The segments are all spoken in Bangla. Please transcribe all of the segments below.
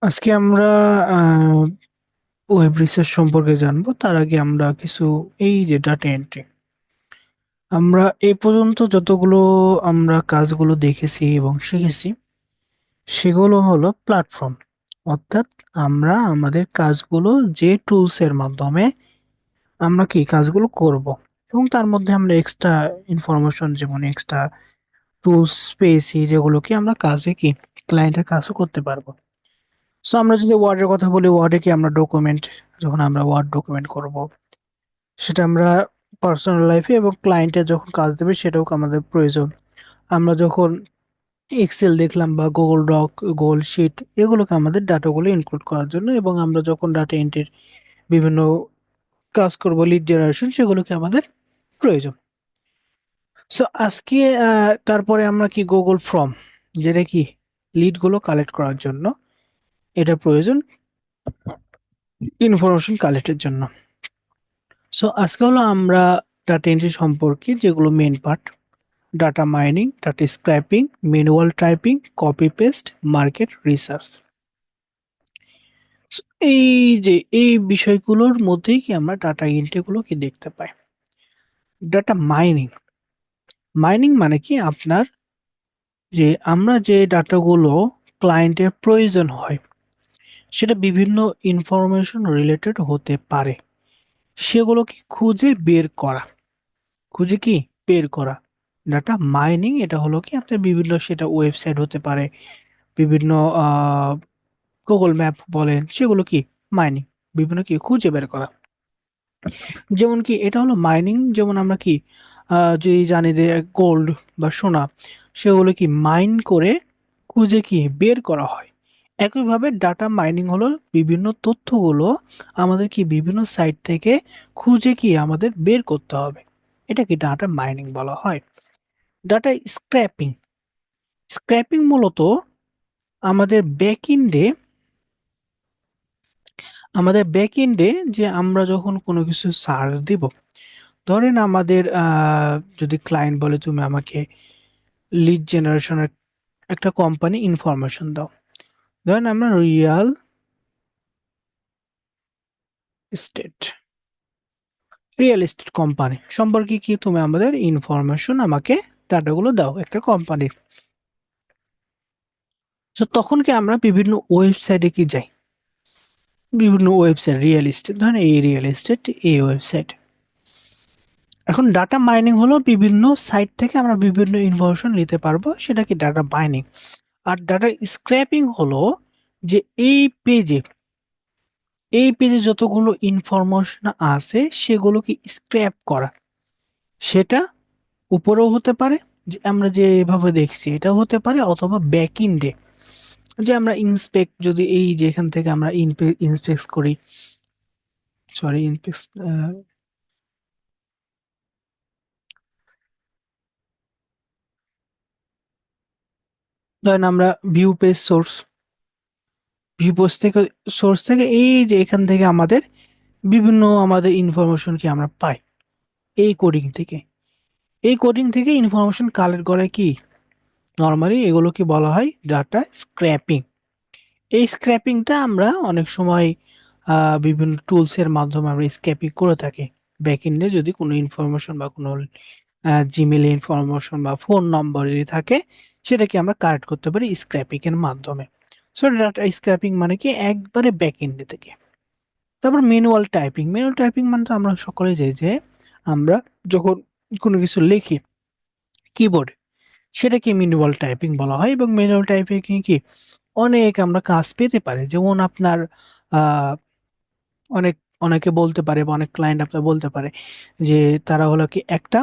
আজকে আমরা ওয়েব রিসার্চ সম্পর্কে জানবো। তার আগে আমরা কিছু এই যে ডাটা এন্ট্রি, আমরা এ পর্যন্ত যতগুলো আমরা কাজগুলো দেখেছি এবং শিখেছি সেগুলো হলো প্ল্যাটফর্ম, অর্থাৎ আমরা আমাদের কাজগুলো যে টুলস এর মাধ্যমে আমরা কি কাজগুলো করব, এবং তার মধ্যে আমরা এক্সট্রা ইনফরমেশন যেমন এক্সট্রা টুলস পেয়েছি যেগুলো কি আমরা কাজে কি ক্লায়েন্টের কাজও করতে পারবো। সো আমরা যদি ওয়ার্ডের কথা বলি, ওয়ার্ডে কি আমরা ডকুমেন্ট, যখন আমরা ওয়ার্ড ডকুমেন্ট করব সেটা আমরা পার্সোনাল লাইফে এবং ক্লায়েন্টের যখন কাজ দেবে সেটাও আমাদের প্রয়োজন। আমরা যখন এক্সেল দেখলাম বা গুগল ডক, গুগল শিট, এগুলোকে আমাদের ডাটাগুলো ইনক্লুড করার জন্য, এবং আমরা যখন ডাটা এন্ট্রির বিভিন্ন কাজ করব, লিড জেনারেশন, সেগুলোকে আমাদের প্রয়োজন। সো আজকে তারপরে আমরা কি গুগল ফর্ম, যেটা কি লিডগুলো কালেক্ট করার জন্য, এটা প্রয়োজন ইনফরমেশন কালেক্টের জন্য। সো আজকে হলো আমরা ডাটা এন্ট্রি সম্পর্কে যেগুলো main part: data mining, data scraping, manual typing, copy paste, market research. এই যে এই বিষয়গুলোর মধ্যেই কি আমরা ডাটা এন্ট্রি গুলো কি দেখতে পাই। ডাটা মাইনিং, মাইনিং মানে কি আপনার যে আমরা যে ডাটাগুলো ক্লায়েন্টের প্রয়োজন হয়, সেটা বিভিন্ন ইনফরমেশন রিলেটেড হতে পারে, সেগুলোকে খুঁজে বের করা। খুঁজে কি বের করা ডাটা মাইনিং। এটা হলো কি আপনার বিভিন্ন, সেটা ওয়েবসাইট হতে পারে, বিভিন্ন গুগল ম্যাপ বলেন, সেগুলো কি মাইনিং, বিভিন্ন কি খুঁজে বের করা। যেমন কি এটা হলো মাইনিং, যেমন আমরা কি যে জানি যে গোল্ড বা সোনা, সেগুলো কি মাইন করে খুঁজে কি বের করা হয়। একইভাবে ডাটা মাইনিং হলো বিভিন্ন তথ্যগুলো আমাদের কি বিভিন্ন সাইট থেকে খুঁজে কি আমাদের বের করতে হবে, এটা কি ডাটা মাইনিং বলা হয়। ডাটা স্ক্র্যাপিং, স্ক্র্যাপিং মূলত আমাদের ব্যাকএন্ডে, যে আমরা যখন কোনো কিছু সার্চ দিব, ধরেন আমাদের যদি ক্লায়েন্ট বলে তুমি আমাকে লিড জেনারেশনের একটা কোম্পানি ইনফরমেশন দাও, ধরেন আমরা রিয়েল এস্টেট, কোম্পানি সম্পর্কে কি তুমি আমাদের ইনফরমেশন, আমাকে ডাটাগুলো দাও একটা কোম্পানির। তো তখন কি আমরা বিভিন্ন ওয়েবসাইটে কি যাই, বিভিন্ন ওয়েবসাইট রিয়েল এস্টেট, ধরেন এই রিয়েল এস্টেট এই ওয়েবসাইট। এখন ডাটা মাইনিং হলো বিভিন্ন সাইট থেকে আমরা বিভিন্ন ইনফরমেশন নিতে পারবো, সেটা কি ডাটা মাইনিং। আর ডাটা স্ক্র্যাপিং হলো যে এই পেজে যতগুলো ইনফরমেশন আছে সেগুলোকে স্ক্র্যাপ করা, সেটা উপরেও হতে পারে, যে আমরা যেভাবে দেখছি এটাও হতে পারে, অথবা ব্যাকএন্ডে যে আমরা ইন্সপেক্ট, যদি এই যে এখান থেকে আমরা ইনস্পেক্ট করি, সরি ইনস্পেক্ট, ধরেন আমরা view page source, view page থেকে, সোর্স থেকে এই যে এখান থেকে আমাদের বিভিন্ন আমাদের ইনফরমেশন কি আমরা পাই এই কোডিং থেকে। এই কোডিং থেকে ইনফরমেশন কালেক্ট করে কি নর্মালি এগুলোকে বলা হয় ডাটা স্ক্র্যাপিং। এই স্ক্র্যাপিংটা আমরা অনেক সময় বিভিন্ন টুলসের মাধ্যমে আমরা স্ক্র্যাপিং করে থাকি। ব্যাকএন্ডে যদি কোনো ইনফরমেশন বা কোনো জিমেল ইনফরমেশন বা ফোন নম্বর যদি থাকে, সেটাকে আমরা কালেক্ট করতে পারি স্ক্র্যাপিং এর মাধ্যমে। সো ডাটা স্ক্র্যাপিং মানে কি একবারে ব্যাকএন্ডে থেকে। তারপর ম্যানুয়াল টাইপিং, ম্যানুয়াল টাইপিং মানে তো আমরা সকলে যাই যে আমরা যখন কোনো কিছু লিখি কিবোর্ডে, সেটাকে ম্যানুয়াল টাইপিং বলা হয়। এবং ম্যানুয়াল টাইপিং কি অনেক আমরা কাজ পেতে পারি, যেমন আপনার আহ অনেক, অনেকে বলতে পারে বা অনেক ক্লায়েন্ট আপনার বলতে পারে যে তারা হলো কি একটা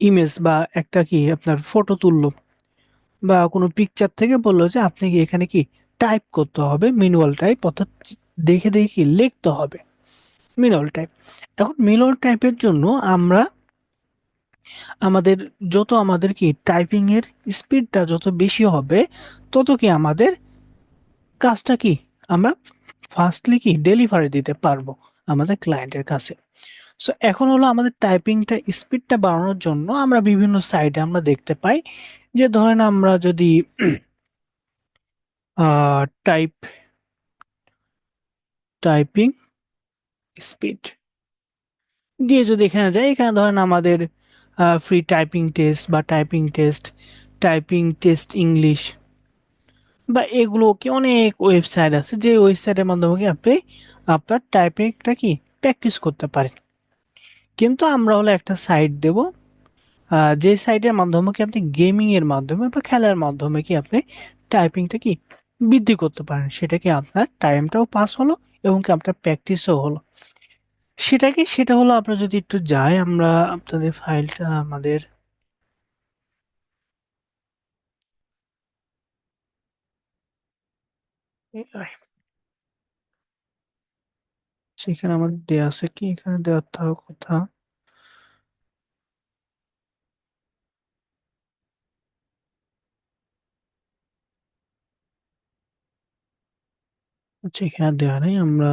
ইমেজ বা একটা কি আপনার ফটো তুললো বা কোনো পিকচার থেকে বললো যে আপনি কি এখানে কি টাইপ করতে হবে, ম্যানুয়াল টাইপ, অর্থাৎ দেখে দেখে কি লিখতে হবে, ম্যানুয়াল টাইপ। এখন ম্যানুয়াল টাইপের জন্য আমরা আমাদের আমাদের কি টাইপিং এর স্পিডটা যত বেশি হবে, তত কি আমাদের কাজটা কি আমরা ফাস্টলি কি ডেলিভারি দিতে পারবো আমাদের ক্লায়েন্টের কাছে। সো এখন হলো আমাদের টাইপিংটা স্পিডটা বাড়ানোর জন্য আমরা বিভিন্ন সাইটে আমরা দেখতে পাই যে ধরেন আমরা যদি টাইপ টাইপিং স্পিড দিয়ে যদি এখানে যাই, এখানে ধরেন আমাদের ফ্রি টাইপিং টেস্ট বা টাইপিং টেস্ট ইংলিশ বা এগুলো কি অনেক ওয়েবসাইট আছে, যে ওয়েবসাইটের মাধ্যমে কি আপনি আপনার টাইপিংটা কি প্র্যাকটিস করতে পারেন। কিন্তু আমরা হলো একটা সাইট দেব, যে সাইটের মাধ্যমে কি আপনি গেমিং এর মাধ্যমে বা খেলার মাধ্যমে কি আপনি টাইপিংটা কি বৃদ্ধি করতে পারেন, সেটা কি আপনার টাইমটাও পাস হলো এবং কি আপনার প্র্যাকটিসও হলো। সেটা হলো আপনার যদি একটু যাই, আমরা আপনাদের ফাইলটা আমাদের সেখানে আমাদের দেয়া আছে কি, এখানে দেওয়ার থাকা কথা। আচ্ছা, এখানে আর দেওয়া নেই আমরা।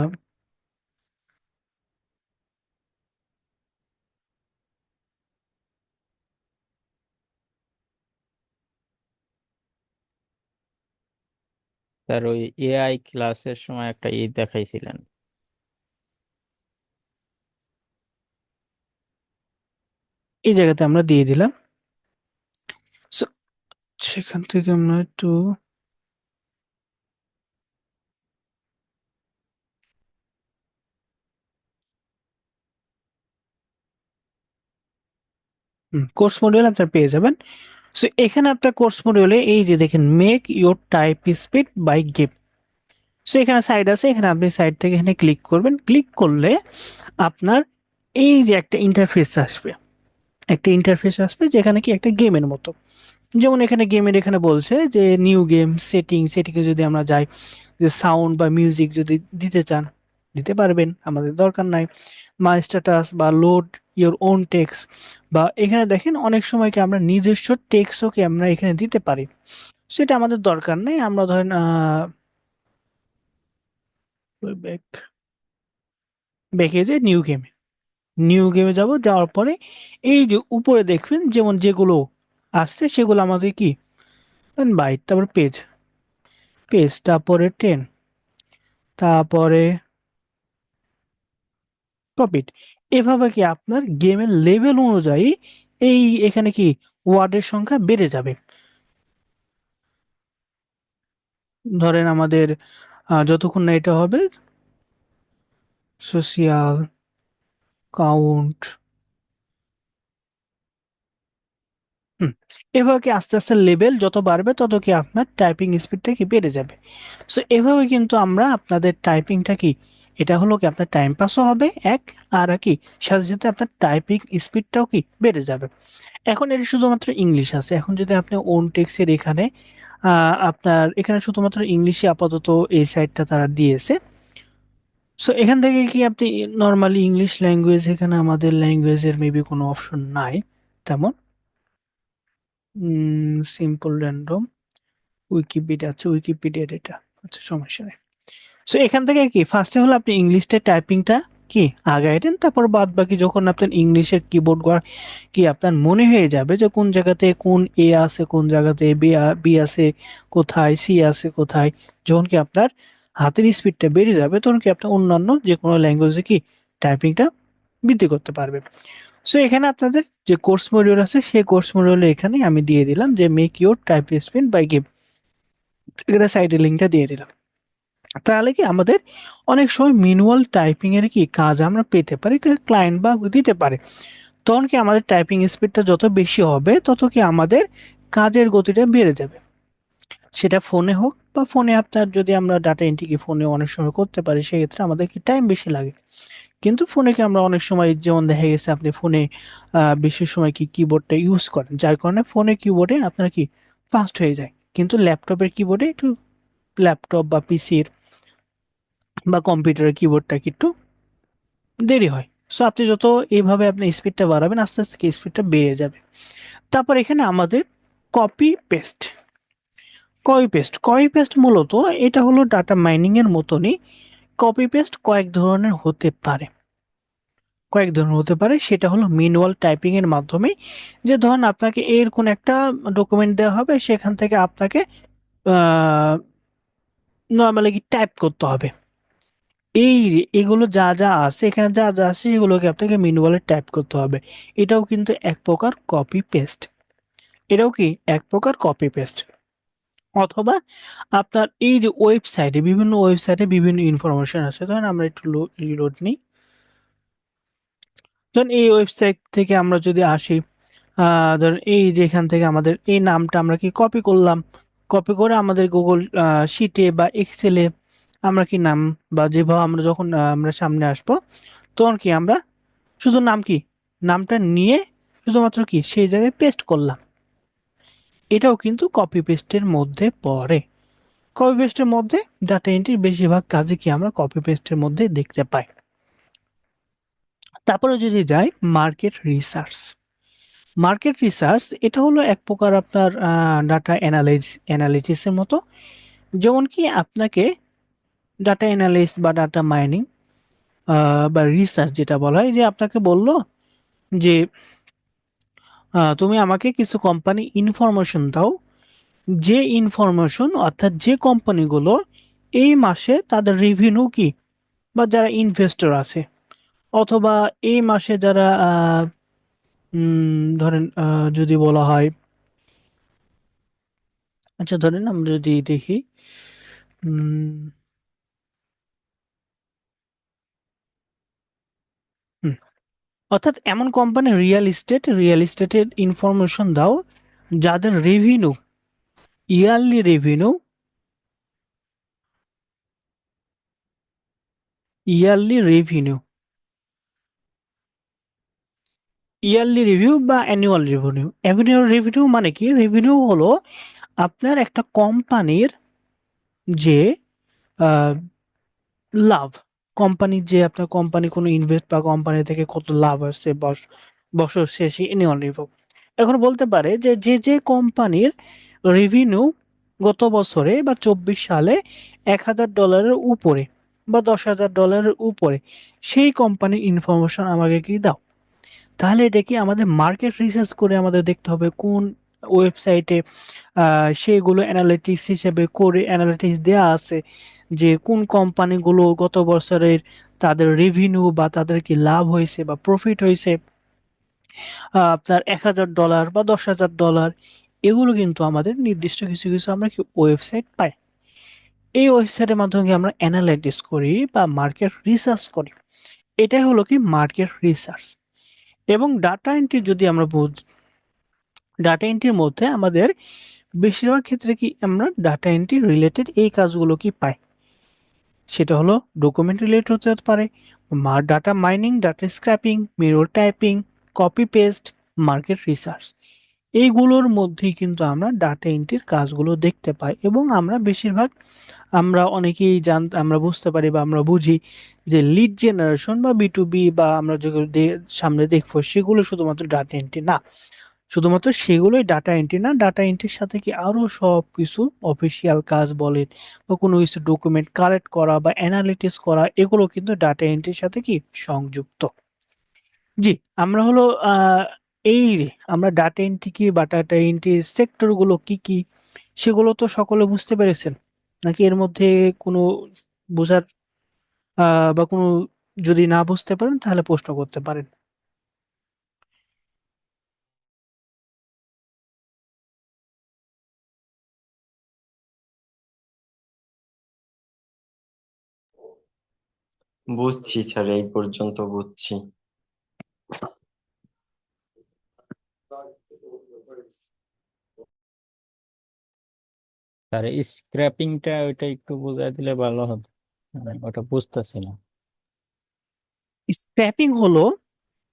তার ওই এআই ক্লাসের সময় একটা দেখাইছিলেন। এই জায়গাতে আমরা দিয়ে দিলাম। So, সেখান থেকে আমরা একটু কোর্স মডিউল আপনার পেয়ে যাবেন। সো এখানে আপনার কোর্স মডিউলে এই যে দেখেন make your type speed by give. So এখানে সাইড আছে, এখানে আপনি সাইড থেকে এখানে ক্লিক করবেন। ক্লিক করলে আপনার এই যে একটা ইন্টারফেস আসবে যেখানে কি একটা গেমের মতো। যেমন এখানে এখানে বলছে যে নিউ গেম সেটিংয়ে যদি আমরা যাই, যে সাউন্ড বা মিউজিক যদি দিতে চান দিতে পারবেন, আমাদের দরকার নাই। মাই স্ট্যাটাস বা লোড ইওর ওন টেক্সট, বা এখানে দেখেন অনেক সময় কি আমরা নিজস্ব টেক্সটও কি আমরা এখানে দিতে পারি, সেটা আমাদের দরকার নেই। আমরা ধরেন ব্যাক ব্যাকে যে নিউ গেমে যাব, যাওয়ার পরে এই যে উপরে দেখবেন যেমন যেগুলো আসছে সেগুলো আমাদের কি বাইট, তারপর পেজ তারপরে টেন, তারপরে কপিড। এভাবে কি আপনার গেমের লেভেল অনুযায়ী এই এখানে কি ওয়ার্ডের সংখ্যা বেড়ে যাবে। ধরেন আমাদের যতক্ষণ না এটা হবে সোশিয়াল কাউন্ট। হুম, এভাবে কি আস্তে আস্তে লেভেল যত বাড়বে তত কি আপনার টাইপিং স্পিডটা কি বেড়ে যাবে। সো এভাবে কিন্তু আমরা আপনাদের টাইপিংটা কি, এটা হলো কি আপনার টাইম পাসও হবে এক, আর কি সাথে সাথে আপনার টাইপিং স্পিডটাও কি বেড়ে যাবে। এখন এটা শুধুমাত্র ইংলিশ আছে, এখন যদি আপনি ওন টেক্সের এখানে আপনার এখানে শুধুমাত্র ইংলিশে আপাতত এই সাইটটা তারা দিয়েছে। সো এখান থেকে কি আপনি নর্মালি ইংলিশ ল্যাঙ্গুয়েজ, এখানে আমাদের ল্যাঙ্গুয়েজের মেবি কোনো অপশন নাই তেমন। সিম্পল র্যান্ডম উইকিপিডিয়া আছে, উইকিপিডিয়ার এটা আচ্ছা, সমস্যা নেই। সো এখান থেকে কি ফার্স্টে হলো আপনি ইংলিশটা টাইপিংটা কি আগায় দেন, তারপর বাদ বাকি যখন আপনার ইংলিশের কিবোর্ড কি আপনার মনে হয়ে যাবে যে কোন জায়গাতে কোন এ আছে, কোন জায়গাতে বি আছে, কোথায় সি আছে, কোথায়, যখন কি আপনার হাতের স্পিডটা বেড়ে যাবে তখন কি আপনার অন্যান্য যে কোনো ল্যাঙ্গুয়েজে কি টাইপিংটা বৃদ্ধি করতে পারবে। সো এখানে আপনাদের যে কোর্স মডিউল আছে সেই কোর্স মডিউলে এখানে আমি দিয়ে দিলাম যে make your type speed by give, এখানে সাইডে লিঙ্কটা দিয়ে দিলাম। তাহলে কি আমাদের অনেক সময় ম্যানুয়াল টাইপিং এর কি কাজ আমরা পেতে পারি, ক্লায়েন্ট বা দিতে পারে। তখন কি আমাদের টাইপিং স্পিডটা যত বেশি হবে তত কি আমাদের কাজের গতিটা বেড়ে যাবে। সেটা ফোনে হোক বা ফোনে আপনার যদি আমরা ডাটা এন্ট্রি কি ফোনে অনেক সময় করতে পারি, সেক্ষেত্রে আমাদের কি টাইম বেশি লাগে। কিন্তু ফোনে কি আমরা অনেক সময় যেমন দেখা গেছে আপনি ফোনে বেশি সময় কি কিবোর্ডটা ইউজ করেন, যার কারণে ফোনে কিবোর্ডে আপনার কি ফাস্ট হয়ে যায়, কিন্তু ল্যাপটপের কিবোর্ডে একটু, ল্যাপটপ বা পিসির বা কম্পিউটারের কিবোর্ডটা কি একটু দেরি হয়। সো আপনি যত এইভাবে আপনি স্পিডটা বাড়াবেন আস্তে আস্তে কি স্পিডটা বেড়ে যাবে। তারপর এখানে আমাদের কপি পেস্ট কপি পেস্ট মূলত এটা হলো ডাটা মাইনিং এর মতনই। কপি পেস্ট কয়েক ধরনের হতে পারে, সেটা হলো ম্যানুয়াল টাইপিং এর মাধ্যমে। যে ধরুন আপনাকে এর কোন একটা ডকুমেন্ট দেওয়া হবে, সেখান থেকে আপনাকে নর্মালি কি টাইপ করতে হবে। এই যে এগুলো যা যা আছে, এখানে যা যা আছে সেগুলোকে আপনাকে ম্যানুয়ালি টাইপ করতে হবে। এটাও কিন্তু এক প্রকার কপি পেস্ট। এটাও কি এক প্রকার কপি পেস্ট। অথবা আপনার এই যে ওয়েবসাইটে, বিভিন্ন ওয়েবসাইটে বিভিন্ন ইনফরমেশন আছে, ধরেন আমরা একটু রিলোড নিই। ধরেন এই ওয়েবসাইট থেকে আমরা যদি আসি, ধরেন এই যে এখান থেকে আমাদের এই নামটা আমরা কি কপি করলাম, কপি করে আমাদের গুগল শিটে বা এক্সেলে আমরা কি নাম, বা যেভাবে আমরা যখন আমরা সামনে আসবো তখন কি আমরা শুধু নাম কি, নামটা নিয়ে শুধুমাত্র কি সেই জায়গায় পেস্ট করলাম। এটাও কিন্তু কপি পেস্টের মধ্যে পড়ে। কপি পেস্টের মধ্যে ডাটা এন্ট্রির বেশিরভাগ কাজে কি আমরা কপি পেস্টের মধ্যে দেখতে পাই। তারপরে যদি যাই মার্কেট রিসার্চ। মার্কেট রিসার্চ এটা হলো এক প্রকার আপনার ডাটা অ্যানালিটিসের মতো। যেমন কি আপনাকে ডাটা অ্যানালিস বা ডাটা মাইনিং বা রিসার্চ যেটা বলা হয়, যে আপনাকে বললো যে তুমি আমাকে কিছু কোম্পানি ইনফরমেশন দাও, যে ইনফরমেশন অর্থাৎ যে কোম্পানিগুলো এই মাসে তাদের রেভিনিউ কি, বা যারা ইনভেস্টর আছে, অথবা এই মাসে যারা ধরেন যদি বলা হয়, আচ্ছা ধরেন আমরা যদি দেখি, উম, হুম, অর্থাৎ এমন কোম্পানি রিয়েল এস্টেটের ইনফরমেশন দাও যাদের revenue, yearly revenue, yearly revenue yearly review বা অ্যানুয়াল রেভিনিউ। অ্যানুয়াল রেভিনিউ মানে কি, রেভিনিউ হলো আপনার একটা কোম্পানির যে আহ, লাভ, কোম্পানির যে আপনার কোম্পানি কোনো ইনভেস্ট বা কোম্পানি থেকে কত লাভ আসছে বছর শেষে অ্যানুয়াল রিভিউ। এখন বলতে পারে যে যে যে কোম্পানির রেভিনিউ গত বছরে বা 24 সালে $1,000 উপরে বা $10,000 উপরে, সেই কোম্পানির ইনফরমেশন আমাকে কি দাও। তাহলে এটা কি আমাদের মার্কেট রিসার্চ করে আমাদের দেখতে হবে কোন ওয়েবসাইটে সেগুলো অ্যানালিটিক্স হিসেবে করে অ্যানালিটিক্স দেয়া আছে যে কোন কোম্পানিগুলো গত বছরের তাদের রেভিনিউ বা তাদের কি লাভ হয়েছে বা প্রফিট হয়েছে আপনার $1,000 বা $10,000। এগুলো কিন্তু আমাদের নির্দিষ্ট কিছু কিছু আমরা কি ওয়েবসাইট পাই। এই ওয়েবসাইটের মাধ্যমে কি আমরা অ্যানালাইটিস করি বা মার্কেট রিসার্চ করি। এটাই হলো কি মার্কেট রিসার্চ। এবং ডাটা এন্ট্রি যদি আমরা ডাটা এন্ট্রির মধ্যে আমাদের বেশিরভাগ ক্ষেত্রে কি আমরা ডাটা এন্ট্রি রিলেটেড এই কাজগুলো কি পাই, সেটা হলো ডকুমেন্ট রিলেটেড হতে পারে, data mining, data scraping, mirror typing, copy paste, market research. এইগুলোর মধ্যেই কিন্তু আমরা ডাটা এন্ট্রির কাজগুলো দেখতে পাই। এবং আমরা বেশিরভাগ আমরা অনেকেই আমরা বুঝতে পারি বা আমরা বুঝি যে লিড জেনারেশন বা বি টু বি বা আমরা যেগুলো সামনে দেখবো সেগুলো শুধুমাত্র ডাটা এন্ট্রি না। শুধুমাত্র সেগুলোই ডাটা এন্ট্রি না, ডাটা এন্ট্রির সাথে কি আরো সব কিছু অফিসিয়াল কাজ বলেন বা কোনো কিছু ডকুমেন্ট কালেক্ট করা বা অ্যানালিটিস করা, এগুলো কিন্তু ডাটা এন্ট্রির সাথে কি সংযুক্ত। জি, আমরা হলো আহ এই যে আমরা ডাটা এন্ট্রি কি বা ডাটা এন্ট্রির সেক্টর গুলো কি কি সেগুলো তো সকলে বুঝতে পেরেছেন, নাকি এর মধ্যে কোনো বোঝার বা কোনো, যদি না বুঝতে পারেন তাহলে প্রশ্ন করতে পারেন। বুঝছি স্যার, এই পর্যন্ত বুঝছি। তার স্ক্র্যাপিংটা ওইটা একটু বোঝাই দিলে ভালো হতো, ওটা বুঝতেছি না। স্ক্র্যাপিং হলো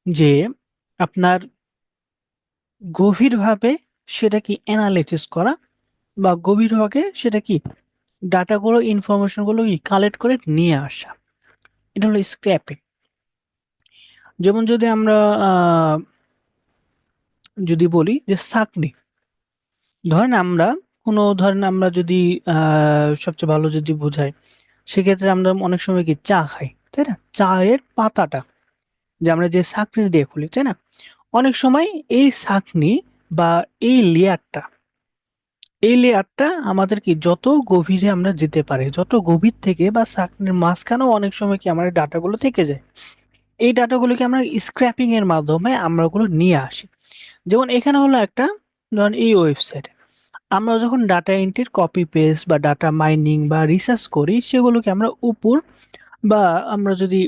যে আপনার গভীরভাবে সেটা কি অ্যানালিসিস করা বা গভীরভাবে সেটা কি ডাটাগুলো ইনফরমেশনগুলো কি কালেক্ট করে নিয়ে আসা, এটা হলো স্ক্র্যাপিং। যেমন যদি আমরা যদি বলি যে ছাঁকনি, ধরেন আমরা যদি সবচেয়ে ভালো যদি বোঝাই, সেক্ষেত্রে আমরা অনেক সময় কি চা খাই, তাই না? চায়ের পাতাটা যে আমরা যে ছাঁকনি দিয়ে খুলি, তাই না? অনেক সময় এই ছাঁকনি বা এই লেয়ারটা এই লেয়ারটা আমাদের কি যত গভীরে আমরা যেতে পারি, যত গভীর থেকে বা সাকনির মাঝখানেও অনেক সময় কি আমার ডাটাগুলো থেকে যায়। এই ডাটাগুলোকে আমরা স্ক্র্যাপিং এর মাধ্যমে আমরা ওগুলো নিয়ে আসি। যেমন এখানে হলো একটা, ধরুন এই ওয়েবসাইট, আমরা যখন ডাটা এন্ট্রির কপি পেস্ট বা ডাটা মাইনিং বা রিসার্চ করি, সেগুলোকে আমরা উপর বা আমরা যদি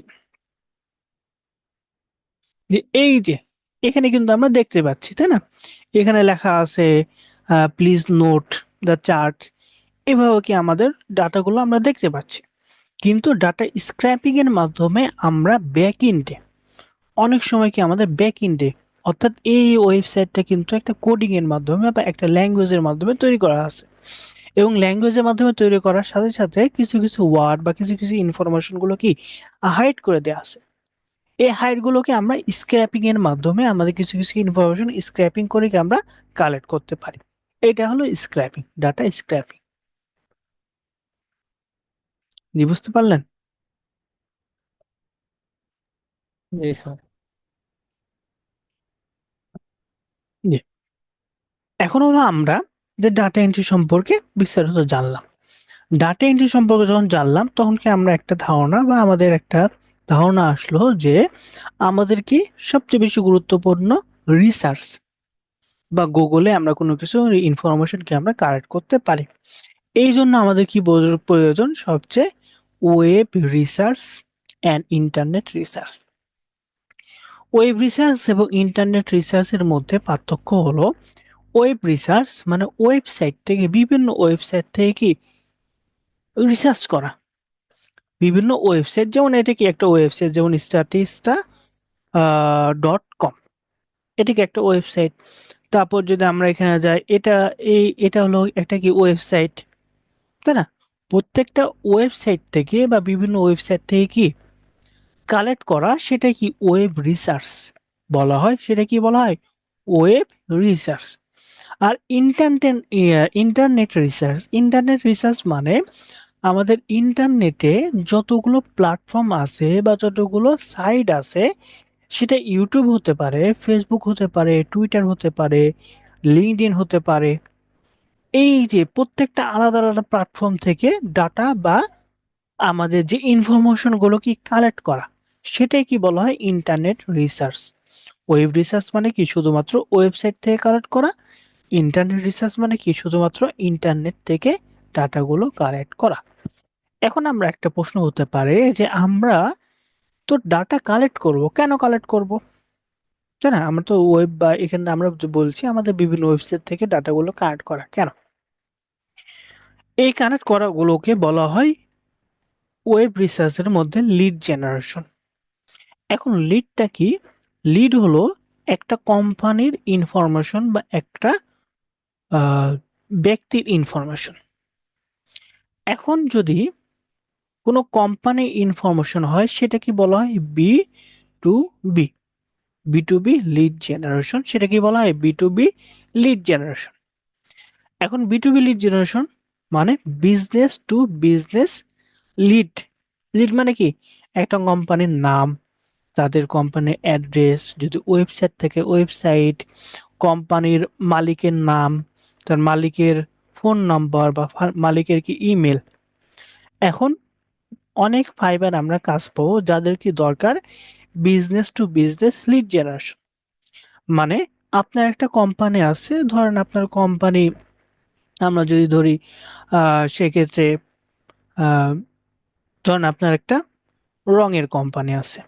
যে এই যে এখানে কিন্তু আমরা দেখতে পাচ্ছি, তাই না? এখানে লেখা আছে প্লিজ নোট দ্য চার্ট। এভাবে কি আমাদের ডাটাগুলো আমরা দেখতে পাচ্ছি। কিন্তু ডাটা স্ক্র্যাপিং এর মাধ্যমে আমরা ব্যাক এন্ডে অনেক সময় কি আমাদের ব্যাক এন্ডে, অর্থাৎ এই ওয়েবসাইটটা কিন্তু একটা কোডিং এর মাধ্যমে বা একটা ল্যাঙ্গুয়েজের মাধ্যমে তৈরি করা আছে, এবং ল্যাঙ্গুয়েজের মাধ্যমে তৈরি করার সাথে সাথে কিছু কিছু ওয়ার্ড বা কিছু কিছু ইনফরমেশন গুলো কি হাইড করে দেওয়া আছে। এই হাইড গুলোকে আমরা স্ক্র্যাপিং এর মাধ্যমে আমাদের কিছু কিছু ইনফরমেশন স্ক্র্যাপিং করে কি আমরা কালেক্ট করতে পারি। এটা হলো স্ক্র্যাপিং, ডাটা স্ক্র্যাপিং। জি, বুঝতে পারলেন? জি স্যার। জি। এখন হলো আমরা যে ডাটা এন্ট্রি সম্পর্কে বিস্তারিত জানলাম। ডাটা এন্ট্রি সম্পর্কে যখন জানলাম, তখন কি আমরা একটা ধারণা বা আমাদের একটা ধারণা আসলো যে আমাদের কি সবচেয়ে বেশি গুরুত্বপূর্ণ রিসার্চ বা গুগলে আমরা কোনো কিছু ইনফরমেশন কি আমরা কালেক্ট করতে পারি। এই জন্য আমাদের কি প্রয়োজন সবচেয়ে? Web research and internet research. Web research এবং ইন্টারনেট রিসার্চের মধ্যে পার্থক্য হলো, ওয়েব রিসার্চ মানে ওয়েবসাইট থেকে, বিভিন্ন ওয়েবসাইট থেকে কি রিসার্চ করা। বিভিন্ন ওয়েবসাইট, যেমন এটা কি একটা ওয়েবসাইট, যেমন স্ট্যাটিস্টা .com, এটা কি একটা ওয়েবসাইট। তারপর যদি আমরা এখানে যাই, এটা হলো একটা কি ওয়েবসাইট, তাই না? প্রত্যেকটা ওয়েবসাইট থেকে বা বিভিন্ন ওয়েবসাইট থেকে কি কালেক্ট করা, সেটা কি ওয়েব রিসার্চ বলা হয়। সেটা কি বলা হয়? Web research. আর ইন্টারনেট রিসার্চ মানে আমাদের ইন্টারনেটে যতগুলো প্ল্যাটফর্ম আছে বা যতগুলো সাইট আছে, সেটা ইউটিউব হতে পারে, ফেসবুক হতে পারে, টুইটার হতে পারে, লিঙ্কডইন হতে পারে। এই যে প্রত্যেকটা আলাদা আলাদা প্ল্যাটফর্ম থেকে ডাটা বা আমাদের যে ইনফরমেশন গুলো কি কালেক্ট করা, সেটাই কি বলা হয় ইন্টারনেট রিসার্চ। ওয়েব রিসার্চ মানে কি শুধুমাত্র ওয়েবসাইট থেকে কালেক্ট করা, ইন্টারনেট রিসার্চ মানে কি শুধুমাত্র ইন্টারনেট থেকে ডাটাগুলো কালেক্ট করা। এখন আমরা একটা প্রশ্ন হতে পারে যে আমরা তো ডাটা কালেক্ট করব, কেন কালেক্ট করব? তাই না? আমরা তো ওয়েব বা এখানে আমরা যে বলছি আমাদের বিভিন্ন ওয়েবসাইট থেকে ডাটাগুলো কালেক্ট করা কেন? এই কানেক্ট করাগুলোকে বলা হয় ওয়েব রিসার্চের মধ্যে লিড জেনারেশন। এখন লিডটা কি? লিড হলো একটা কোম্পানির ইনফরমেশন বা একটা আহ, ব্যক্তির ইনফরমেশন। এখন যদি কোনো কোম্পানির ইনফরমেশন হয়, সেটা কি বলা হয়? To B B lead generation. সেটা কি বলা হয়? B lead generation. এখন বি লিড জেনারেশন মানে business to business lead. Lead মানে কি? একটা কোম্পানির নাম, তাদের কোম্পানির অ্যাড্রেস, যদি ওয়েবসাইট থেকে ওয়েবসাইট, কোম্পানির মালিকের নাম, তার মালিকের ফোন নাম্বার বা মালিকের কি ইমেল। এখন অনেক ফাইবার আমরা কাজ পাবো যাদের কি দরকার business to business lead generation. মানে আপনার একটা কোম্পানি আছে, ধরেন আপনার কোম্পানি, আমরা যদি ধরি সেক্ষেত্রে আহ, ধরেন আপনার একটা রঙের কোম্পানি আছে,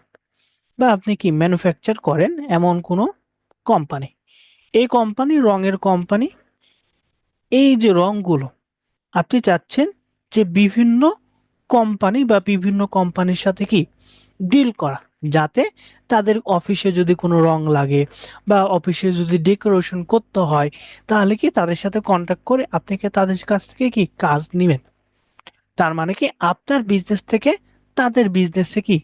বা আপনি কি ম্যানুফ্যাকচার করেন এমন কোনো কোম্পানি। এই কোম্পানি রঙের কোম্পানি, এই যে রঙগুলো আপনি চাচ্ছেন যে বিভিন্ন কোম্পানি বা বিভিন্ন কোম্পানির সাথে কি ডিল করা, যাতে তাদের অফিসে যদি কোনো রং লাগে বা অফিসে যদি ডেকোরেশন করতে হয়, তাহলে কি তাদের সাথে কন্ট্যাক্ট করে আপনি কি তাদের কাছ থেকে কি কাজ নেবেন। তার মানে কি আপনার বিজনেস থেকে তাদের বিজনেসে কি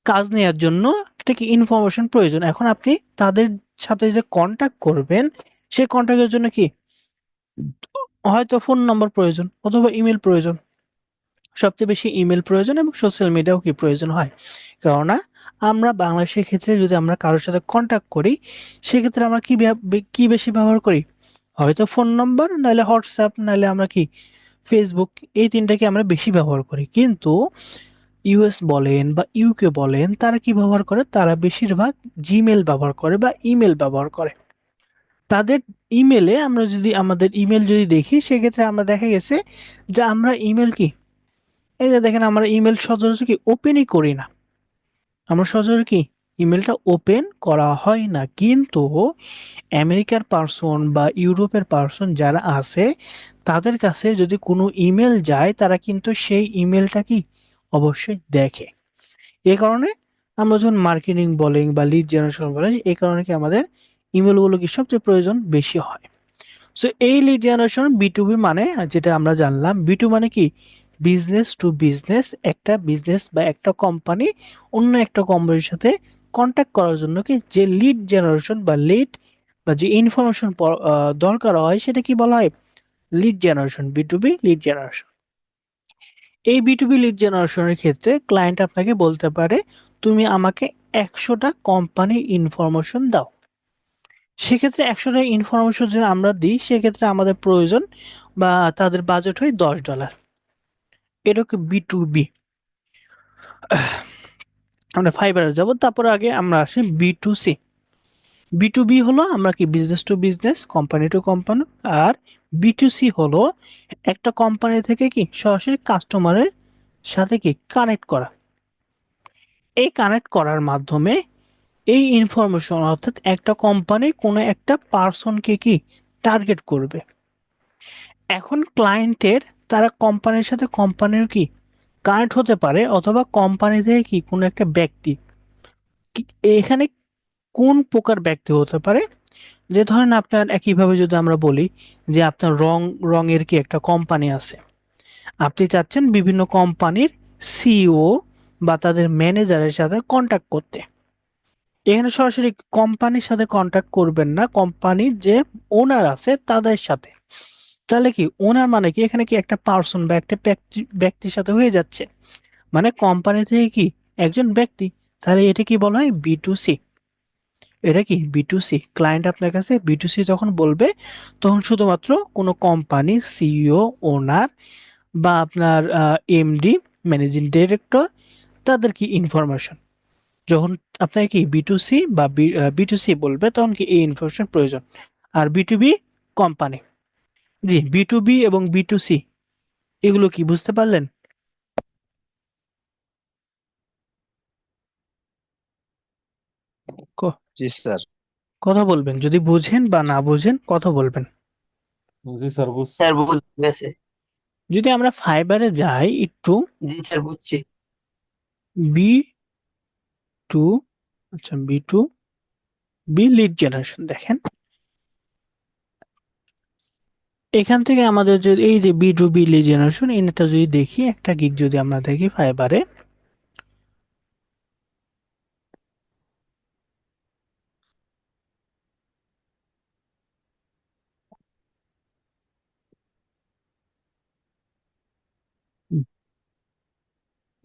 কাজ নেওয়ার জন্য একটা কি ইনফরমেশন প্রয়োজন। এখন আপনি তাদের সাথে যে কন্ট্যাক্ট করবেন, সেই কন্ট্যাক্টের জন্য কি হয়তো ফোন নম্বর প্রয়োজন অথবা ইমেল প্রয়োজন। সবচেয়ে বেশি ইমেল প্রয়োজন এবং সোশ্যাল মিডিয়াও কি প্রয়োজন হয়। কেননা আমরা বাংলাদেশের ক্ষেত্রে যদি আমরা কারোর সাথে কন্ট্যাক্ট করি, সেক্ষেত্রে আমরা কি কি বেশি ব্যবহার করি? হয়তো ফোন নাম্বার, নাহলে হোয়াটসঅ্যাপ, নাহলে আমরা কি ফেসবুক, এই তিনটাকে আমরা বেশি ব্যবহার করি। কিন্তু ইউএস বলেন বা ইউকে বলেন, তারা কি ব্যবহার করে? তারা বেশিরভাগ জিমেল ব্যবহার করে বা ইমেল ব্যবহার করে। তাদের ইমেলে আমরা যদি আমাদের ইমেল যদি দেখি, সেক্ষেত্রে আমরা দেখা গেছে যে আমরা ইমেল কি, এই যে দেখেন আমরা ইমেল সচরাচর কি ওপেনই করি না। আমরা সচরাচর কি ইমেলটা ওপেন করা হয় না। কিন্তু আমেরিকার পার্সন বা ইউরোপের পার্সন যারা আছে, তাদের কাছে যদি কোনো ইমেল যায়, তারা কিন্তু সেই ইমেলটা কি অবশ্যই দেখে। এই কারণে আমরা যখন মার্কেটিং বলেন বা লিড জেনারেশন বলেন, এই কারণে কি আমাদের ইমেলগুলো কি সবচেয়ে প্রয়োজন বেশি হয়। সো এই লিড জেনারেশন বি2বি মানে, যেটা আমরা জানলাম, বি2 মানে কি, বিজনেস টু বিজনেস। একটা বিজনেস বা একটা কোম্পানি অন্য একটা কোম্পানির সাথে কন্ট্যাক্ট করার জন্য কি যে লিড জেনারেশন বা লিড বা যে ইনফরমেশন দরকার হয়, সেটা কি বলা হয়? Lead generation, B2B lead generation. এই বি2বি লিড জেনারেশনের ক্ষেত্রে ক্লায়েন্ট আপনাকে বলতে পারে, তুমি আমাকে 100টা কোম্পানি ইনফরমেশন দাও। সেক্ষেত্রে 100টা ইনফরমেশন যদি আমরা দিই, সেক্ষেত্রে আমাদের প্রয়োজন বা তাদের বাজেট হয় $10। এটা কি বি2বি। আমরা ফাইবারে যাব, তারপর আগে আমরা আসি বি2সি। বি2বি হলো আমরা কি business to business, company to company. আর বি2সি হলো একটা কোম্পানি থেকে কি সরাসরি কাস্টমারের সাথে কি কানেক্ট করা। এই কানেক্ট করার মাধ্যমে এই ইনফরমেশন, অর্থাৎ একটা কোম্পানি কোনো একটা পার্সনকে কি টার্গেট করবে। এখন ক্লায়েন্টের, তারা কোম্পানির সাথে কোম্পানির কি কানেক্ট হতে পারে, অথবা কোম্পানি থেকে কি কোনো একটা ব্যক্তি। এখানে কোন প্রকার ব্যক্তি হতে পারে? যে ধরেন আপনার, একইভাবে যদি আমরা বলি যে আপনার রঙের কি একটা কোম্পানি আছে, আপনি চাচ্ছেন বিভিন্ন কোম্পানির সিইও বা তাদের ম্যানেজারের সাথে কন্ট্যাক্ট করতে। এখানে সরাসরি কোম্পানির সাথে কন্ট্যাক্ট করবেন না, কোম্পানির যে ওনার আছে তাদের সাথে। তাহলে কি ওনার মানে কি, এখানে কি একটা পার্সন বা একটা ব্যক্তির সাথে হয়ে যাচ্ছে, মানে কোম্পানি থেকে কি একজন ব্যক্তি। তাহলে এটা কি বলা হয়? বি2সি। এটা কি বি2সি। ক্লায়েন্ট আপনার কাছে বি2সি যখন বলবে, তখন শুধুমাত্র কোনো কোম্পানির সিইও, ওনার বা আপনার এমডি, ম্যানেজিং ডিরেক্টর, তাদের কি ইনফরমেশন যখন আপনাকে কি বি2সি বা বি2সি বলবে, তখন কি এই ইনফরমেশন প্রয়োজন। আর বি2বি কোম্পানি, জি বি2বি এবং বি2সি, এগুলো কি বুঝতে পারলেন? ক- জি স্যার। কথা বলবেন, যদি বুঝেন বা না বুঝেন কথা বলবেন। জি স্যার বুঝছি। স্যার বুঝে গেছে। যদি আমরা ফাইবারে যাই একটু, জি স্যার বুঝছি। বি টু, আচ্ছা বি2বি লিড জেনারেশন দেখেন, এখান থেকে আমাদের যে এই যে বি2বি লিড জেনারেশন, এটা যদি দেখি, একটা গিগ যদি আমরা দেখি ফাইবারে,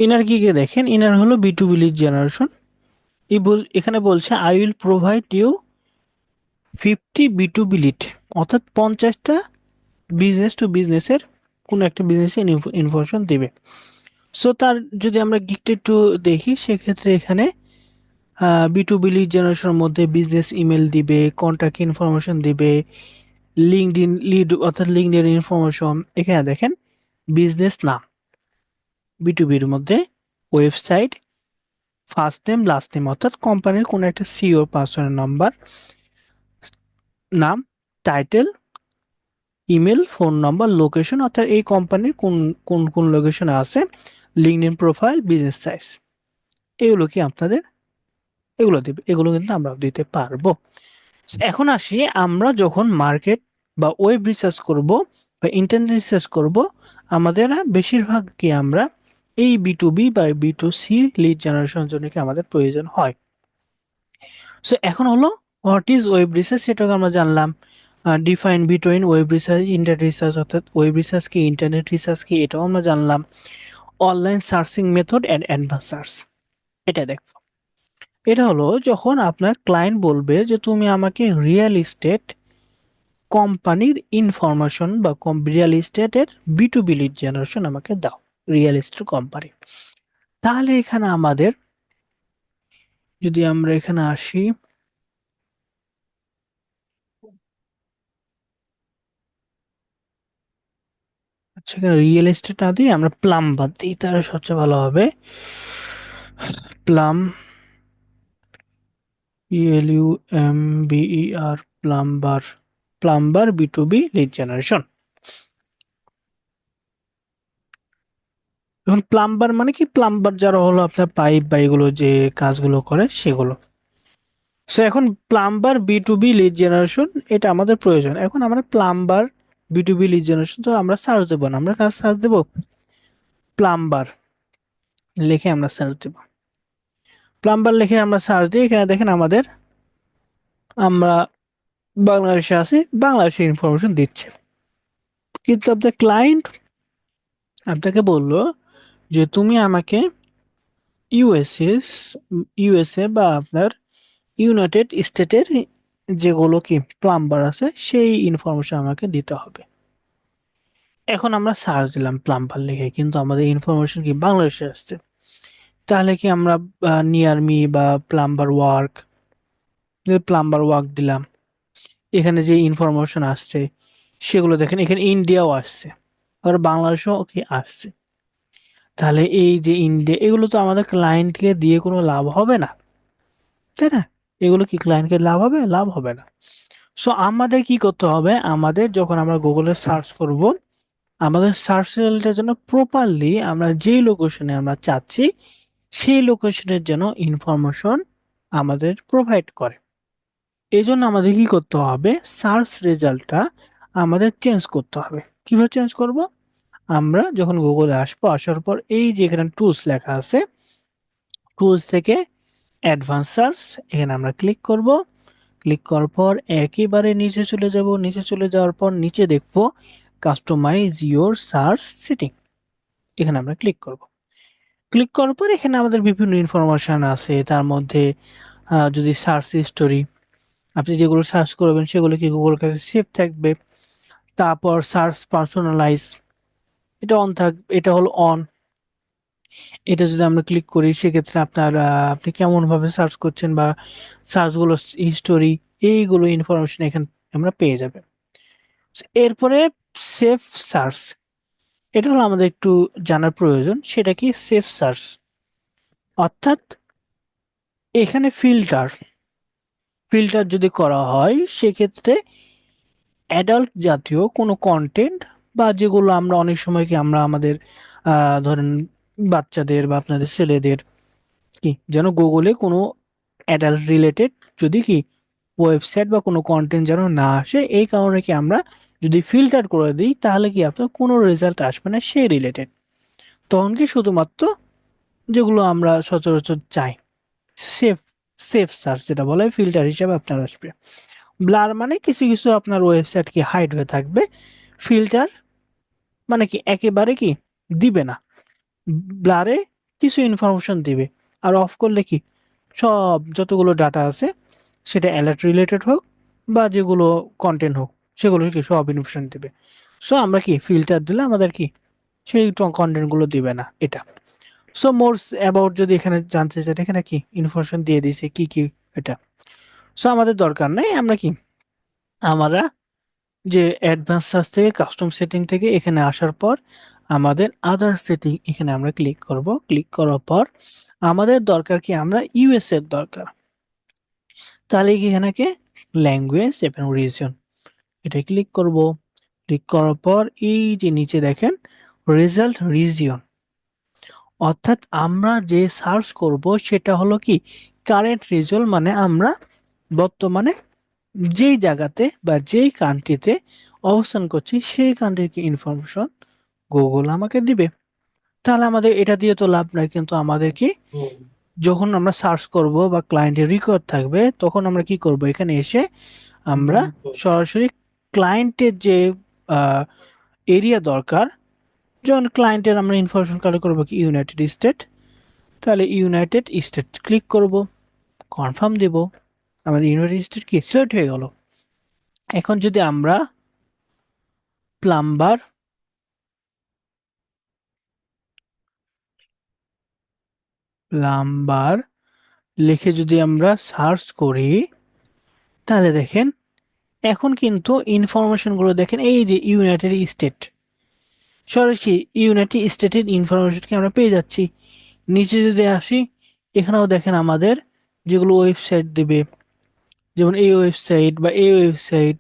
ইনার গিগে দেখেন, ইনার হলো বি2বি লিড জেনারেশন। এখানে বলছে I will provide you 50 B2B lead, অর্থাৎ 50টা বিজনেস টু বিজনেসের কোনো একটা বিজনেসের ইনফরমেশন দিবে। সো তার যদি আমরা গিকটা একটু দেখি, সেক্ষেত্রে এখানে বি2বি লিড জেনারেশনের মধ্যে বিজনেস ইমেল দিবে, কন্ট্যাক্ট ইনফরমেশন দিবে, লিঙ্কডইন লিড অর্থাৎ লিঙ্কডইন ইনফরমেশন। এখানে দেখেন বিজনেস নাম বি2বির মধ্যে, website, first name last name, অর্থাৎ কোম্পানির কোনো একটা সিইও পার্সনের নাম্বার, নাম, title, email, phone number, location, অর্থাৎ এই কোম্পানির কোন কোন কোন লোকেশনে আছে, লিঙ্কডইন প্রোফাইল, বিজনেস সাইজ, এগুলো কি আপনাদের, এগুলো দিবে, এগুলো কিন্তু আমরা দিতে পারবো। এখন আসি, আমরা যখন মার্কেট বা ওয়েব রিসার্চ করব বা ইন্টারনেট রিসার্চ করব, আমাদের বেশিরভাগ কি আমরা এই বি2বি বা বি2সি লিড জেনারেশনের জন্য কি আমাদের প্রয়োজন হয়। সো এখন হলো হোয়াট ইজ ওয়েব রিসার্চ, সেটাকে আমরা জানলাম। Define between web research, internet research, অর্থাৎ ওয়েব রিসার্চ কি, ইন্টারনেট রিসার্চ কি, এটাও আমরা জানলাম। Online searching method and advance search, এটা দেখো। এটা হলো যখন আপনার ক্লায়েন্ট বলবে যে তুমি আমাকে রিয়েল এস্টেট কোম্পানির ইনফরমেশন বা রিয়েল এস্টেটের B2B লিড জেনারেশন আমাকে দাও, রিয়েল এস্টেট কোম্পানি। তাহলে এখানে আমাদের, যদি আমরা এখানে আসি, আচ্ছা এখানে রিয়েল এস্টেট না দিয়ে আমরা প্লাম্বার দিই, তাহলে সবচেয়ে ভালো হবে। Plum, PLUMBER, plumber, plumber B2B lead generation. এখন প্লাম্বার মানে কি, প্লাম্বার যারা হলো আপনার পাইপ বা এগুলো যে কাজগুলো করে সেগুলো। সো এখন প্লাম্বার B2B লিড জেনারেশন এটা আমাদের প্রয়োজন। এখন আমরা প্লাম্বার B2B লিড জেনারেশন তো আমরা সার্চ দেবো না, আমরা কাজ সার্চ দেবো প্লাম্বার লিখে আমরা সার্চ দেব। প্লাম্বার লিখে আমরা সার্চ দিই, এখানে দেখেন আমাদের, আমরা বাংলাদেশে আছি, বাংলাদেশের ইনফরমেশন দিচ্ছে। কিন্তু আপনার ক্লায়েন্ট আপনাকে বললো যে তুমি আমাকে ইউএসএ, ইউএসএ বা আপনার ইউনাইটেড স্টেটের যেগুলো কি প্লাম্বার আছে সেই ইনফরমেশন আমাকে দিতে হবে। এখন আমরা সার্চ দিলাম প্লাম্বার লিখে, কিন্তু আমাদের ইনফরমেশন কি বাংলাদেশে আসছে। তাহলে কি আমরা নিয়ার মি বা প্লাম্বার ওয়ার্ক দিলাম, এখানে যে ইনফরমেশন আসছে সেগুলো দেখেন, এখানে ইন্ডিয়াও আসছে, আর বাংলাদেশও কি আসছে। তাহলে এই যে ইন্ডিয়া, এগুলো তো আমাদের ক্লায়েন্টকে দিয়ে কোনো লাভ হবে না, তাই না? এগুলো কি ক্লায়েন্টকে লাভ হবে? লাভ হবে না। সো আমাদের কি করতে হবে, আমাদের যখন আমরা গুগলে সার্চ করব, আমাদের সার্চ রেজাল্টের জন্য প্রপারলি আমরা যেই লোকেশনে আমরা চাচ্ছি সেই লোকেশনের জন্য ইনফরমেশন আমাদের প্রোভাইড করে। এই জন্য আমাদের কি করতে হবে, সার্চ রেজাল্টটা আমাদের চেঞ্জ করতে হবে। কিভাবে চেঞ্জ করব, আমরা যখন গুগলে আসবো, আসার পর এই যে এখানে টুলস লেখা আছে, টুলস থেকে অ্যাডভান্স সার্চ, এখানে আমরা ক্লিক করব। ক্লিক করার পর একেবারে নিচে চলে যাব, নিচে চলে যাওয়ার পর নিচে দেখব কাস্টমাইজ ইওর সার্চ সেটিং, এখানে আমরা ক্লিক করব। ক্লিক করার পর এখানে আমাদের বিভিন্ন ইনফরমেশন আছে, তার মধ্যে যদি সার্চ হিস্টোরি, আপনি যেগুলো সার্চ করবেন সেগুলো কি গুগল কাছে সেভ থাকবে। তারপর সার্চ পার্সোনালাইজ, এটা অন থাকবে, এটা হলো অন। এটা যদি আমরা ক্লিক করি সেক্ষেত্রে আপনার আপনি কেমন ভাবে সার্চ করছেন বা সার্চগুলো হিস্টোরি, এইগুলো ইনফরমেশন এখানে আমরা পেয়ে যাবে। এরপরে সেফ সার্চ, এটা হলো আমাদের একটু জানার প্রয়োজন, সেটা কি সেফ সার্চ, অর্থাৎ এখানে ফিল্টার, ফিল্টার যদি করা হয় সেক্ষেত্রে অ্যাডাল্ট জাতীয় কোনো কন্টেন্ট বা যেগুলো আমরা অনেক সময় কি আমরা আমাদের ধরেন বাচ্চাদের বা আপনাদের ছেলেদের কি যেন গুগলে কোনো অ্যাডাল্ট রিলেটেড যদি কি ওয়েবসাইট বা কোনো কন্টেন্ট যেন না আসে, এই কারণে কি আমরা যদি ফিল্টার করে দিই তাহলে কি আপনার কোনো রেজাল্ট আসবে না সেই রিলেটেড। তখন কি শুধুমাত্র যেগুলো আমরা সচরাচর চাই, সেফ, সেফ সার্চ যেটা বলে ফিল্টার হিসেবে আপনার আসবে। ব্লার মানে কিছু কিছু আপনার ওয়েবসাইট কি হাইড হয়ে থাকবে, ফিল্টার মানে কি একেবারে কি দিবে না, ব্লারে কিছু ইনফরমেশন দিবে। আর অফ করলে কি সব যতগুলো ডাটা আছে সেটা অ্যালার্ট রিলেটেড হোক বা যেগুলো কন্টেন্ট হোক সেগুলো কি সব ইনফরমেশন দিবে। সো আমরা কি ফিল্টার দিলে আমাদের কি সেই কন্টেন্টগুলো দিবে না এটা। সো মোর অ্যাবাউট যদি এখানে জানতে চাই, এখানে কি ইনফরমেশন দিয়ে দিয়েছে কি কি এটা। সো আমাদের দরকার নেই, আমরা কি আমরা যে অ্যাডভান্স সার্চ থেকে কাস্টম সেটিং থেকে এখানে আসার পর আমাদের আদার সেটিং এখানে আমরা ক্লিক করব। ক্লিক করার পর আমাদের দরকার কি, আমরা ইউএস এর দরকার, তাহলে কি এখানে কি ল্যাঙ্গুয়েজ এবং রিজন, এটা ক্লিক করব। ক্লিক করার পর এই যে নিচে দেখেন রেজাল্ট রিজিয়ন, অর্থাৎ আমরা যে সার্চ করব সেটা হলো কি কারেন্ট রিজাল্ট, মানে আমরা বর্তমানে যেই জায়গাতে বা যেই কান্ট্রিতে অবস্থান করছি সেই কান্ট্রির কি ইনফরমেশন গুগল আমাকে দিবে। তাহলে আমাদের এটা দিয়ে তো লাভ নাই, কিন্তু আমাদের কি যখন আমরা সার্চ করব বা ক্লায়েন্টের রেকর্ড থাকবে তখন আমরা কি করব, এখানে এসে আমরা সরাসরি ক্লায়েন্টের যে এরিয়া দরকার, যখন ক্লায়েন্টের আমরা ইনফরমেশন কালেক্ট করবো কি ইউনাইটেড স্টেট, তাহলে ইউনাইটেড স্টেট ক্লিক করব, কনফার্ম দেব, আমাদের ইউনাইটেড স্টেট কি সিলেক্ট হয়ে গেল। এখন যদি আমরা প্লাম্বার প্লাম্বার লিখে যদি আমরা সার্চ করি, তাহলে দেখেন এখন কিন্তু ইনফরমেশন গুলো দেখেন, এই যে ইউনাইটেড স্টেট, সরাসরি ইউনাইটেড স্টেটের ইনফরমেশনকে আমরা পেয়ে যাচ্ছি। নিচে যদি আসি, এখানেও দেখেন আমাদের যেগুলো ওয়েবসাইট দিবে, যেমন এই ওয়েবসাইট বা এই ওয়েবসাইট,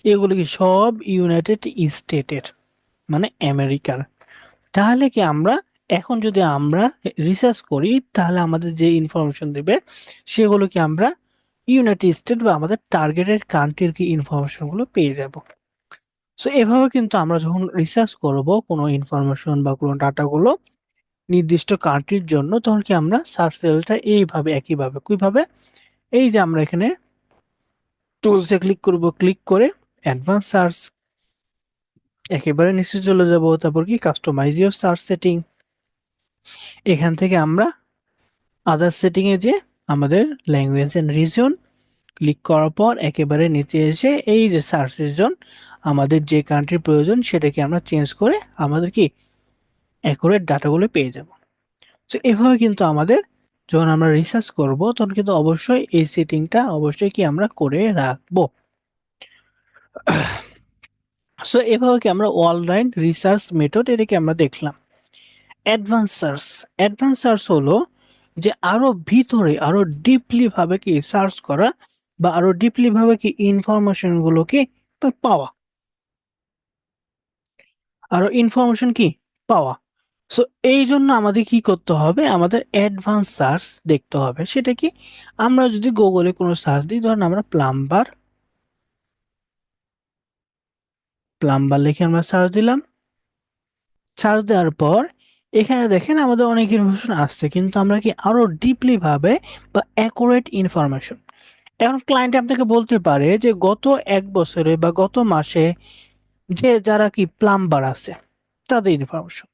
এগুলো কি সব ইউনাইটেড স্টেটের, মানে আমেরিকার। তাহলে কি আমরা এখন যদি আমরা রিসার্চ করি, তাহলে আমাদের যে ইনফরমেশন দেবে সেগুলো কি আমরা ইউনাইটেড স্টেট বা আমাদের টার্গেটেড কান্ট্রির কি ইনফরমেশন গুলো পেয়ে যাব। সো এভাবে কিন্তু আমরা যখন রিসার্চ করব কোনো ইনফরমেশন বা কোনো ডাটাগুলো নির্দিষ্ট কান্ট্রির জন্য, তখন কি আমরা সার্চ রেজাল্টটা এইভাবে একইভাবে কিভাবে, এই যে আমরা এখানে টুলসে ক্লিক করব, ক্লিক করে অ্যাডভান্স সার্চ, একেবারে নিচে চলে যাব, তারপর কি কাস্টমাইজ ইওর সার্চ সেটিং, এখান থেকে আমরা আদার সেটিং এ যে আমাদের ল্যাঙ্গুয়েজ এন্ড রিজন ক্লিক করার পর একেবারে নিচে এসে এই যে সার্চ রিজন, আমাদের যে কান্ট্রির প্রয়োজন সেটাকে আমরা চেঞ্জ করে আমাদের কি অ্যাকুরেট ডাটাগুলো পেয়ে যাব। তো এভাবে কিন্তু আমাদের যখন আমরা রিসার্চ করব, তখন কিন্তু অবশ্যই এই সেটিংটা অবশ্যই কি আমরা করে রাখবো। সো এভাবে কি আমরা অনলাইন রিসার্চ মেথড এটাকে আমরা দেখলাম। অ্যাডভান্স সার্চ, অ্যাডভান্স সার্চ হলো যে আরো ভিতরে আরো ডিপলি ভাবে কি সার্চ করা বা আরো ডিপলি ভাবে কি ইনফরমেশন গুলোকে পাওয়া, আরো ইনফরমেশন কি পাওয়া। সো এই জন্য আমাদের কি করতে হবে, আমাদের অ্যাডভান্স সার্চ দেখতে হবে। সেটা কি, আমরা যদি গুগলে কোনো সার্চ দিই, ধরেন আমরা প্লাম্বার, প্লাম্বার লিখে আমরা সার্চ দিলাম, সার্চ দেওয়ার পর এখানে দেখেন আমাদের অনেক ইনফরমেশন আসছে, কিন্তু আমরা কি আরো ডিপলি ভাবে বা অ্যাকুরেট ইনফরমেশন, এখন ক্লায়েন্ট আপনাকে বলতে পারে যে গত 1 বছরে বা গত মাসে যে যারা কি প্লাম্বার আছে তাদের ইনফরমেশন,